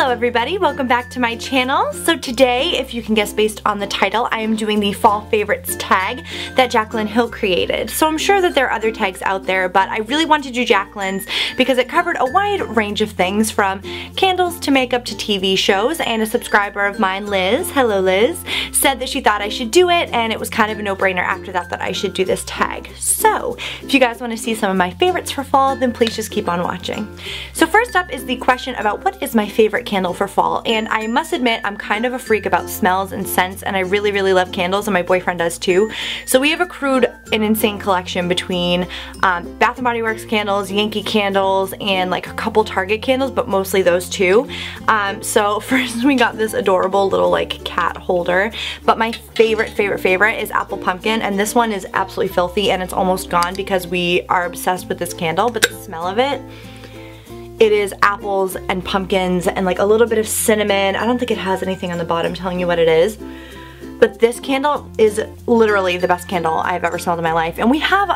Hello everybody, welcome back to my channel. So today, if you can guess based on the title, I am doing the fall favorites tag that Jaclyn Hill created. So I'm sure that there are other tags out there, but I really wanted to do Jaclyn's because it covered a wide range of things from candles to makeup to TV shows, and a subscriber of mine, Liz, hello Liz, said that she thought I should do it, and it was kind of a no-brainer after that I should do this tag. So if you guys want to see some of my favorites for fall, then please just keep on watching. So first up is the question about what is my favorite candle for fall, and I must admit I'm kind of a freak about smells and scents, and I really love candles, and my boyfriend does too. So we have accrued an insane collection between Bath & Body Works candles, Yankee candles, and like a couple Target candles, but mostly those two. So first we got this adorable little like cat holder, but my favorite is Apple Pumpkin, and this one is absolutely filthy and it's almost gone because we are obsessed with this candle, but the smell of it, it is apples and pumpkins and like a little bit of cinnamon. I don't think it has anything on the bottom telling you what it is. But this candle is literally the best candle I've ever smelled in my life. And we have,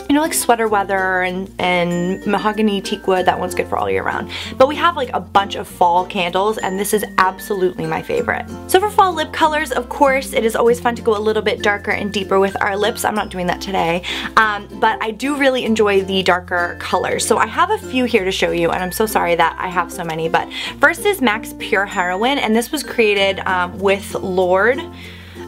you know, like sweater weather and mahogany teak wood. That one's good for all year round. But we have like a bunch of fall candles, and this is absolutely my favorite. So for fall lip colors, of course, it is always fun to go a little bit darker and deeper with our lips. I'm not doing that today. But I do really enjoy the darker colors. So I have a few here to show you, and I'm so sorry that I have so many. But first is MAC's Pure Heroine, and this was created with Lord.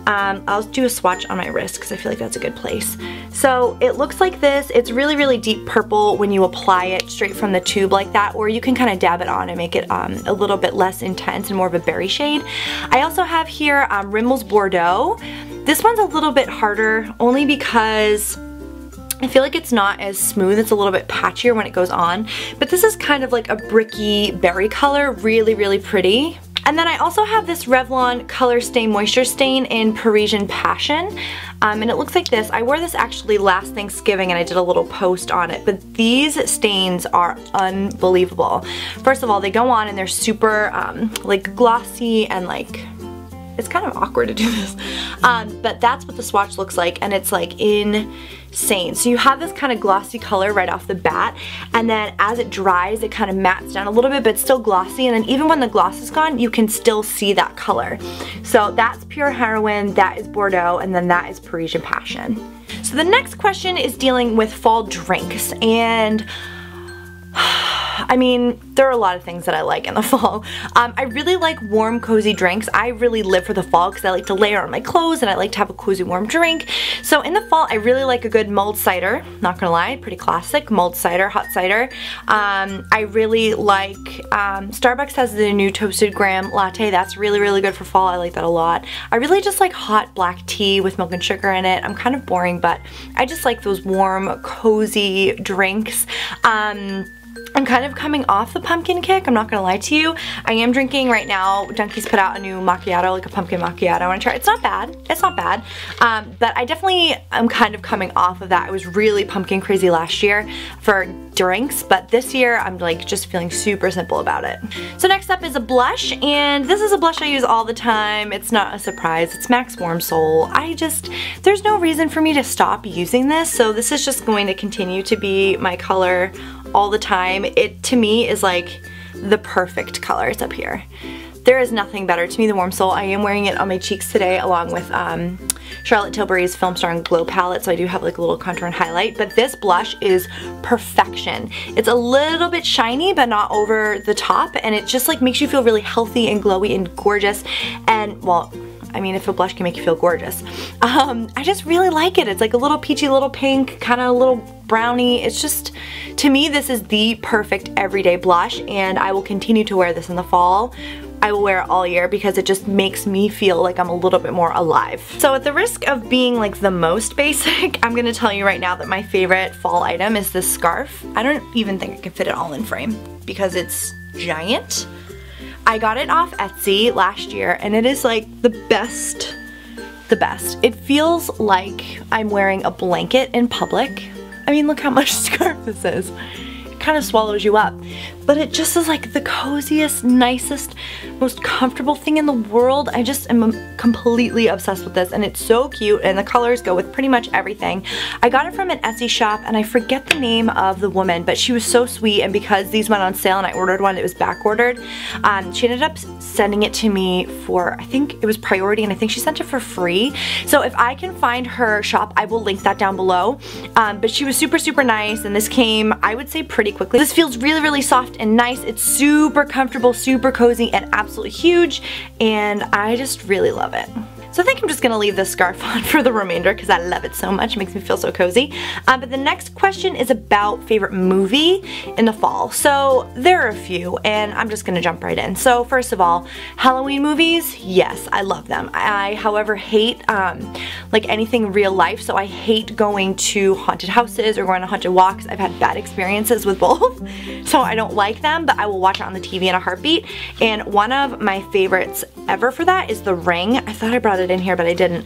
I'll do a swatch on my wrist because I feel like that's a good place. So it looks like this. It's really deep purple when you apply it straight from the tube like that, or you can kind of dab it on and make it a little bit less intense and more of a berry shade. I also have here Rimmel's Bordeaux. This one's a little bit harder only because I feel like it's not as smooth. It's a little bit patchier when it goes on, but this is kind of like a bricky berry color, really pretty. And then I also have this Revlon Colorstay Moisture Stain in Parisian Passion, and it looks like this. I wore this actually last Thanksgiving and I did a little post on it, but these stains are unbelievable. First of all, they go on and they're super like glossy and like, it's kind of awkward to do this, but that's what the swatch looks like, and it's like insane. So you have this kind of glossy color right off the bat, and then as it dries it kind of mattes down a little bit, but it's still glossy, and then even when the gloss is gone you can still see that color. So that's Pure Heroine, that is Bordeaux, and then that is Parisian Passion. So the next question is dealing with fall drinks, and I mean, there are a lot of things that I like in the fall. I really like warm, cozy drinks. I really live for the fall because I like to layer on my clothes and I like to have a cozy, warm drink. So in the fall, I really like a good mulled cider. Not gonna lie, pretty classic. Mulled cider, hot cider. I really like, Starbucks has the new toasted graham latte. That's really good for fall. I like that a lot. I really just like hot black tea with milk and sugar in it. I'm kind of boring, but I just like those warm, cozy drinks. I'm kind of coming off the pumpkin kick, I'm not gonna lie to you. I am drinking right now, Junkie's put out a new macchiato, like a pumpkin macchiato. I wanna try it. It's not bad, but I definitely am kind of coming off of that. I was really pumpkin crazy last year for drinks, but this year I'm like just feeling super simple about it. So next up is a blush, and this is a blush I use all the time. It's not a surprise. It's MAC's Warm Soul. There's no reason for me to stop using this, so this is just going to continue to be my color all the time. It to me is like the perfect color. It's up here. There is nothing better to me than Warm Soul. I am wearing it on my cheeks today along with Charlotte Tilbury's Film Star and Glow palette, so I do have like a little contour and highlight, but this blush is perfection. It's a little bit shiny but not over the top, and it just like makes you feel really healthy and glowy and gorgeous. And well, I mean, if a blush can make you feel gorgeous. I just really like it. It's like a little peachy, little pink, kind of a little brownie. It's just, to me, this is the perfect everyday blush, and I will continue to wear this in the fall. I will wear it all year because it just makes me feel like I'm a little bit more alive. So at the risk of being like the most basic, I'm gonna tell you right now that my favorite fall item is this scarf. I don't even think I can fit it all in frame because it's giant. I got it off Etsy last year, and it is like the best. It feels like I'm wearing a blanket in public. I mean, look how much scarf this is. It kind of swallows you up. but it just is like the coziest, nicest, most comfortable thing in the world. I just am completely obsessed with this, and it's so cute, and the colors go with pretty much everything. I got it from an Etsy shop, and I forget the name of the woman, but she was so sweet, and because these went on sale and I ordered one, it was back ordered, she ended up sending it to me for, I think it was priority, and I think she sent it for free. So if I can find her shop, I will link that down below. But she was super, super nice, and this came, I would say, pretty quickly. This feels really, really soft and nice. It's super comfortable, super cozy, and absolutely huge, and I just really love it. So I think I'm just gonna leave this scarf on for the remainder because I love it so much. It makes me feel so cozy. But the next question is about favorite movie in the fall. So there are a few, and I'm just gonna jump right in. So first of all, Halloween movies, yes, I love them. I, however, hate like anything real life, so I hate going to haunted houses or going on haunted walks. I've had bad experiences with both, so I don't like them, but I will watch it on the TV in a heartbeat. And one of my favorites ever for that is The Ring. I thought I brought it in here, but I didn't.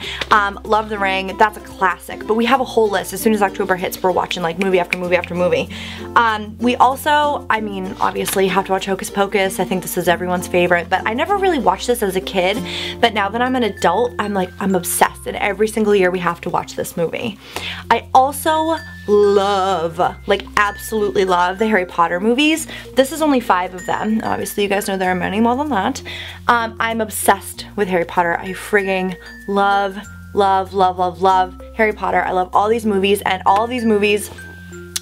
Love The Ring. That's a classic, but we have a whole list. As soon as October hits, we're watching like movie after movie after movie. We also, I mean, obviously have to watch Hocus Pocus. I think this is everyone's favorite, but I never really watched this as a kid, but now that I'm an adult, I'm obsessed, and every single year we have to watch this movie. I also love, like absolutely love, the Harry Potter movies. This is only 5 of them. Obviously you guys know there are many more than that. I'm obsessed with Harry Potter. I frigging love, love, love, love, love Harry Potter. I love all these movies, and all of these movies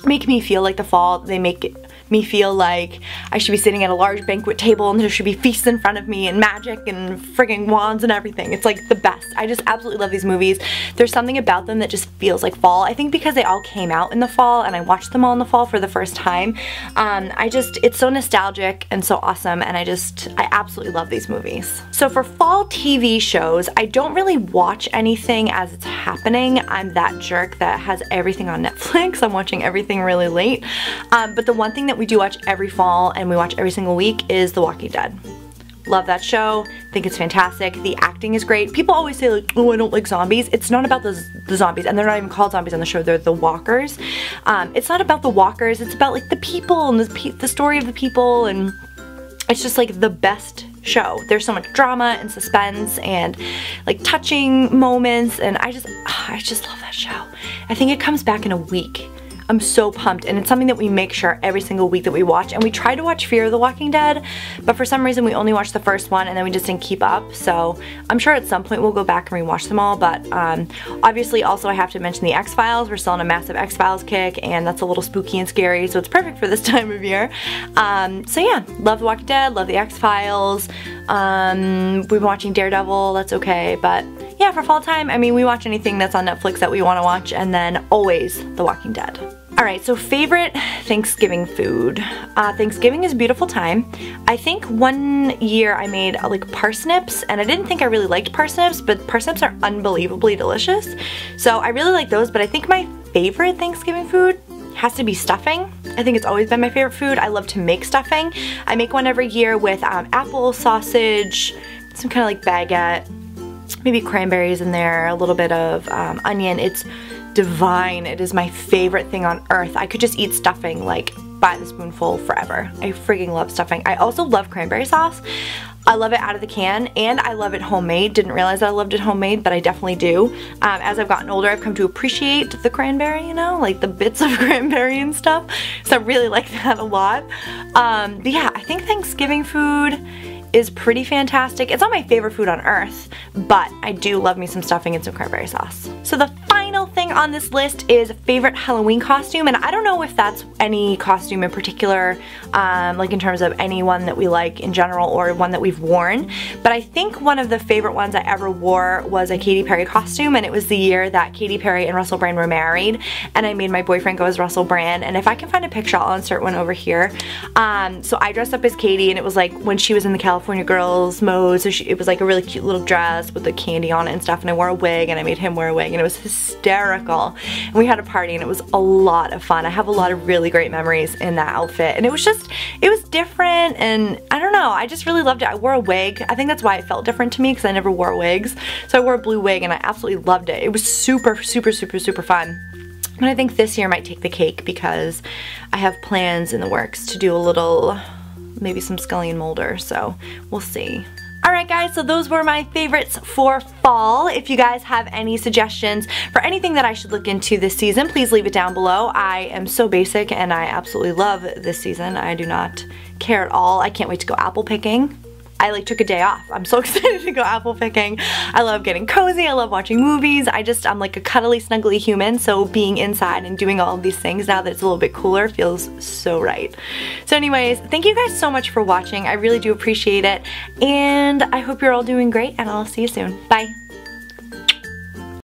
make me feel like the fall. They make me feel like I should be sitting at a large banquet table and there should be feasts in front of me and magic and frigging wands and everything. It's like the best. I just absolutely love these movies. There's something about them that just feels like fall. I think because they all came out in the fall and I watched them all in the fall for the first time. It's so nostalgic and so awesome, and I absolutely love these movies. So for fall TV shows, I don't really watch anything as it's happening. I'm that jerk that has everything on Netflix. I'm watching everything really late. But the one thing that we do watch every fall and we watch every single week is The Walking Dead. Love that show. Think it's fantastic. The acting is great. People always say like, oh, I don't like zombies. It's not about the zombies, and they're not even called zombies on the show. They're the walkers. It's not about the walkers. It's about like the people and the story of the people, and it's just like the best show. There's so much drama and suspense and like touching moments, and I just love that show. I think it comes back in a week. I'm so pumped, and it's something that we make sure every single week that we watch. And we try to watch Fear of the Walking Dead, but for some reason we only watched the first one and then we just didn't keep up. So I'm sure at some point we'll go back and rewatch them all, but obviously also I have to mention the X-Files. We're still on a massive X-Files kick, and that's a little spooky and scary, so it's perfect for this time of year. So yeah, love The Walking Dead, love the X-Files. We've been watching Daredevil, that's okay, but yeah, for fall time, I mean, we watch anything that's on Netflix that we want to watch, and then always The Walking Dead. Alright, so favorite Thanksgiving food. Thanksgiving is a beautiful time. I think one year I made like parsnips, and I didn't think I really liked parsnips, but parsnips are unbelievably delicious. So I really like those, but I think my favorite Thanksgiving food has to be stuffing. I think it's always been my favorite food. I love to make stuffing. I make one every year with apple, sausage, some kind of like baguette, maybe cranberries in there, a little bit of onion. It's divine. It is my favorite thing on earth. I could just eat stuffing like by the spoonful forever. I freaking love stuffing. I also love cranberry sauce. I love it out of the can, and I love it homemade. Didn't realize I loved it homemade, but I definitely do. As I've gotten older, I've come to appreciate the cranberry, you know, like the bits of cranberry and stuff. So I really like that a lot. But yeah, I think Thanksgiving food is pretty fantastic. It's not my favorite food on earth, but I do love me some stuffing and some cranberry sauce. So the final thing on this list is favorite Halloween costume, and I don't know if that's any costume in particular, like in terms of any one that we like in general or one that we've worn, but I think one of the favorite ones I ever wore was a Katy Perry costume, and it was the year that Katy Perry and Russell Brand were married, and I made my boyfriend go as Russell Brand, and if I can find a picture, I'll insert one over here. So I dressed up as Katy, and it was like when she was in the California Girls mode, so it was like a really cute little dress with the candy on it and stuff, and I wore a wig, and I made him wear a wig, and it was hysterical. And we had a party, and it was a lot of fun. I have a lot of really great memories in that outfit, and it was different, and I don't know, I just really loved it. I wore a wig. I think that's why it felt different to me, because I never wore wigs. So I wore a blue wig, and I absolutely loved it. It was super, super, super, super fun. And I think this year might take the cake because I have plans in the works to do a little, maybe some scullion molder, so we'll see. Alright guys, so those were my favorites for fall. If you guys have any suggestions for anything that I should look into this season, please leave it down below. I am so basic and I absolutely love this season. I do not care at all. I can't wait to go apple picking. I like took a day off. I'm so excited to go apple picking. I love getting cozy. I love watching movies. I'm like a cuddly, snuggly human, so being inside and doing all of these things now that it's a little bit cooler feels so right. So anyways, thank you guys so much for watching. I really do appreciate it, and I hope you're all doing great, and I'll see you soon. Bye.